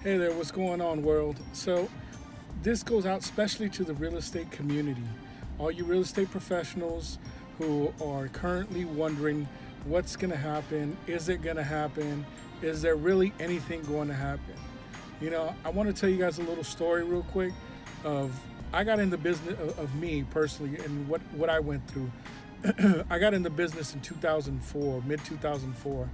Hey there, what's going on, world? So, this goes out especially to the real estate community. All you real estate professionals who are currently wondering what's going to happen, is it going to happen, is there really anything going to happen? I want to tell you guys a little story real quick of I got in the business of me personally and what I went through. I got into business in 2004, mid 2004,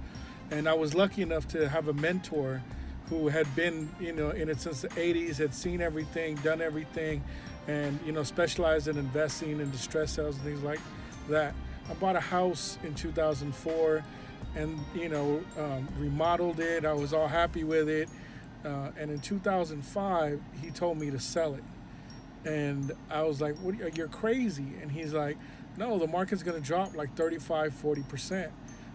and I was lucky enough to have a mentor who had been, in it since the 80s, had seen everything, done everything, and, specialized in investing and distress sales and things like that. I bought a house in 2004 and, remodeled it. I was all happy with it. And in 2005, he told me to sell it. And I was like, "What? You're crazy." And he's like, "No, the market's going to drop like 35, 40%."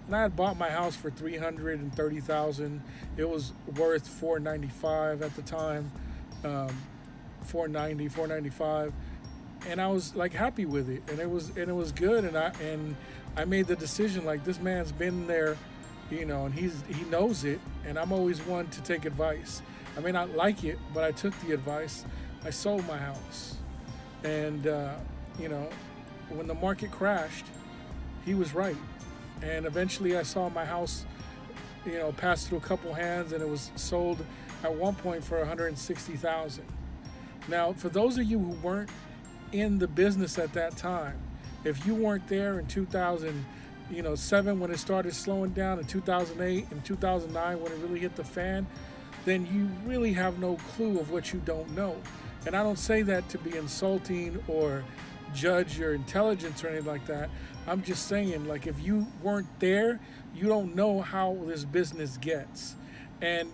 And I had bought my house for 330,000. It was worth 495 at the time, 490, 495, and I was like happy with it, and it was good. And I made the decision like this man's been there, and he knows it, and I'm always one to take advice. I may not like it, but I took the advice. I sold my house, and when the market crashed, he was right. And eventually I saw my house, pass through a couple hands, and it was sold at one point for 160,000. Now, for those of you who weren't in the business at that time, if you weren't there in 2007 when it started slowing down, in 2008 and 2009 when it really hit the fan, then you really have no clue of what you don't know. And I don't say that to be insulting or judge your intelligence or anything like that. I'm just saying, like, if you weren't there, you don't know how this business gets. And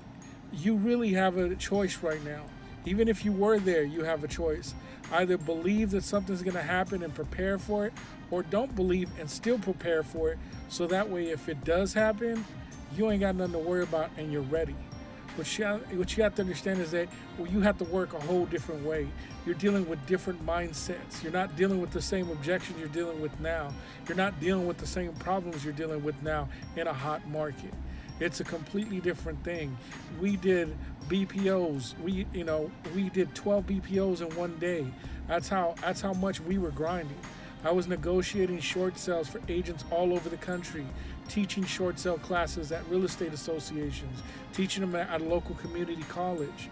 you really have a choice right now. Even if you were there, you have a choice. Either believe that something's going to happen and prepare for it, or don't believe and still prepare for it. So that way, if it does happen, you ain't got nothing to worry about and you're ready. What you have to understand is that you have to work a whole different way. You're dealing with different mindsets. You're not dealing with the same objections you're dealing with now. You're not dealing with the same problems you're dealing with now in a hot market. It's a completely different thing. We did BPOs. We did 12 BPOs in one day. That's how much we were grinding. I was negotiating short sales for agents all over the country, teaching short sale classes at real estate associations, teaching them at a local community college.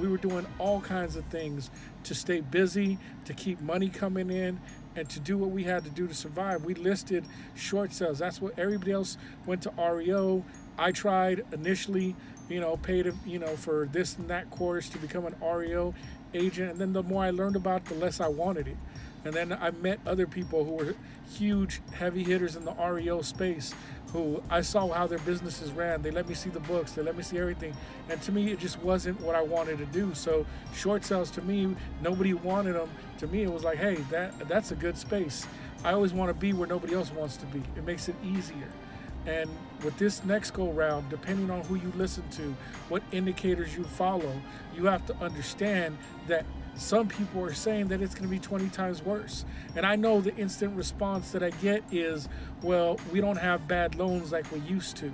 We were doing all kinds of things to stay busy, to keep money coming in, and to do what we had to do to survive. We listed short sales. That's what everybody else went to REO. I tried initially, paid, for this and that course to become an REO agent. And then the more I learned about it, the less I wanted it. And then I met other people who were huge heavy hitters in the REO space who I saw how their businesses ran. They let me see the books. They let me see everything. And to me, it just wasn't what I wanted to do. So short sales, to me, nobody wanted them. To me, it was like, hey, that's a good space. I always want to be where nobody else wants to be. It makes it easier. And with this next go round, depending on who you listen to, what indicators you follow, you have to understand that some people are saying that it's going to be 20 times worse. And I know the instant response that I get is, well, we don't have bad loans like we used to.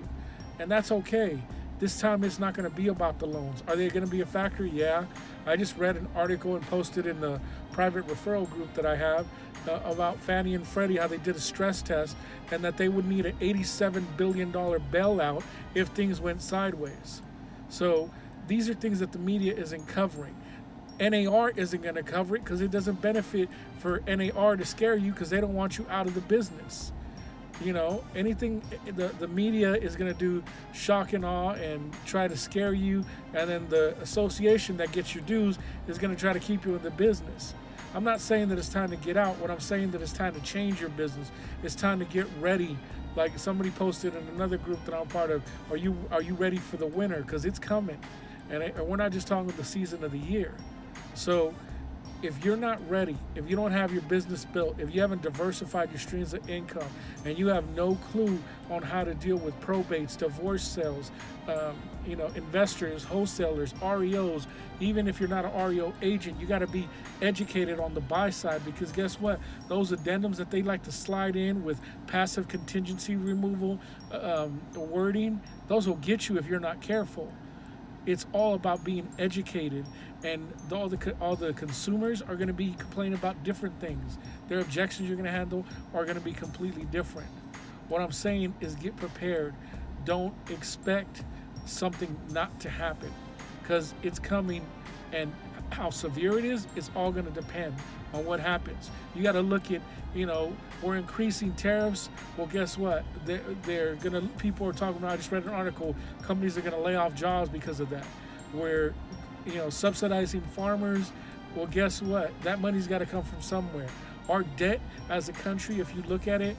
And that's okay. This time it's not going to be about the loans. Are they going to be a factor? Yeah. I just read an article and posted in the private referral group that I have about Fannie and Freddie, how they did a stress test and that they would need an $87 billion bailout if things went sideways. So these are things that the media isn't covering. NAR isn't going to cover it because it doesn't benefit for NAR to scare you because they don't want you out of the business. Anything the media is going to do shock and awe and try to scare you, and then the association that gets your dues is going to try to keep you in the business. I'm not saying that it's time to get out. What I'm saying that it's time to change your business. It's time to get ready. Like somebody posted in another group that I'm part of, are you ready for the winter? Because it's coming. And we're not just talking about the season of the year. So if you're not ready, if you don't have your business built, if you haven't diversified your streams of income, and you have no clue on how to deal with probates, divorce sales, investors, wholesalers, REOs, even if you're not an REO agent, you got to be educated on the buy side, because guess what? Those addendums that they like to slide in with passive contingency removal wording, those will get you if you're not careful. It's all about being educated, and all the consumers are going to be complaining about different things. Their objections you're going to handle are going to be completely different. What I'm saying is get prepared. Don't expect something not to happen, because it's coming, and how severe it is, it's all going to depend on what happens. You got to look at, we're increasing tariffs. Well, guess what? They're going to, people are talking about, I just read an article, companies are going to lay off jobs because of that. We're, subsidizing farmers. Well, guess what? That money's got to come from somewhere. Our debt as a country, if you look at it,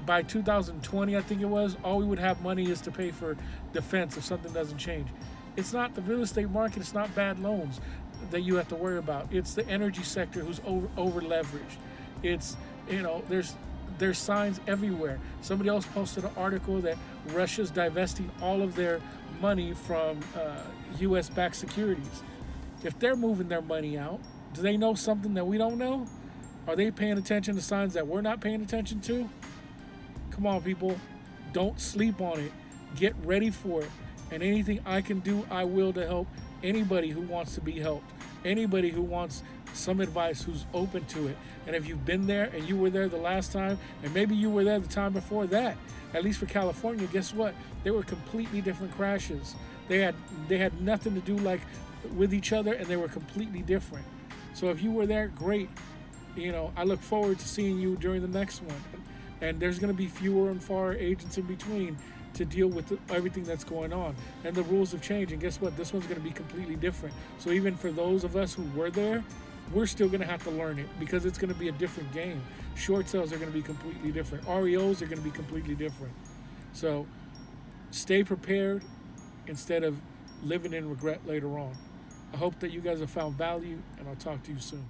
by 2020, I think it was, all we would have money is to pay for defense if something doesn't change. It's not the real estate market, it's not bad loans that you have to worry about. It's the energy sector who's over leveraged. It's, there's signs everywhere. Somebody else posted an article that Russia's divesting all of their money from U.S. backed securities. If they're moving their money out, do they know something that we don't know? Are they paying attention to signs that we're not paying attention to? Come on, people. Don't sleep on it. Get ready for it. And anything I can do, I will, to help anybody who wants to be helped. Anybody who wants some advice, who's open to it. And if you've been there and you were there the last time, and maybe you were there the time before that, at least for California, guess what? They were completely different crashes. They had nothing to do with each other, and they were completely different. So if you were there, great. I look forward to seeing you during the next one. And there's going to be fewer and far agents in between to deal with everything that's going on. And the rules have changed. And guess what? This one's going to be completely different. So even for those of us who were there, we're still going to have to learn it, because it's going to be a different game. Short sales are going to be completely different. REOs are going to be completely different. So stay prepared instead of living in regret later on. I hope that you guys have found value, and I'll talk to you soon.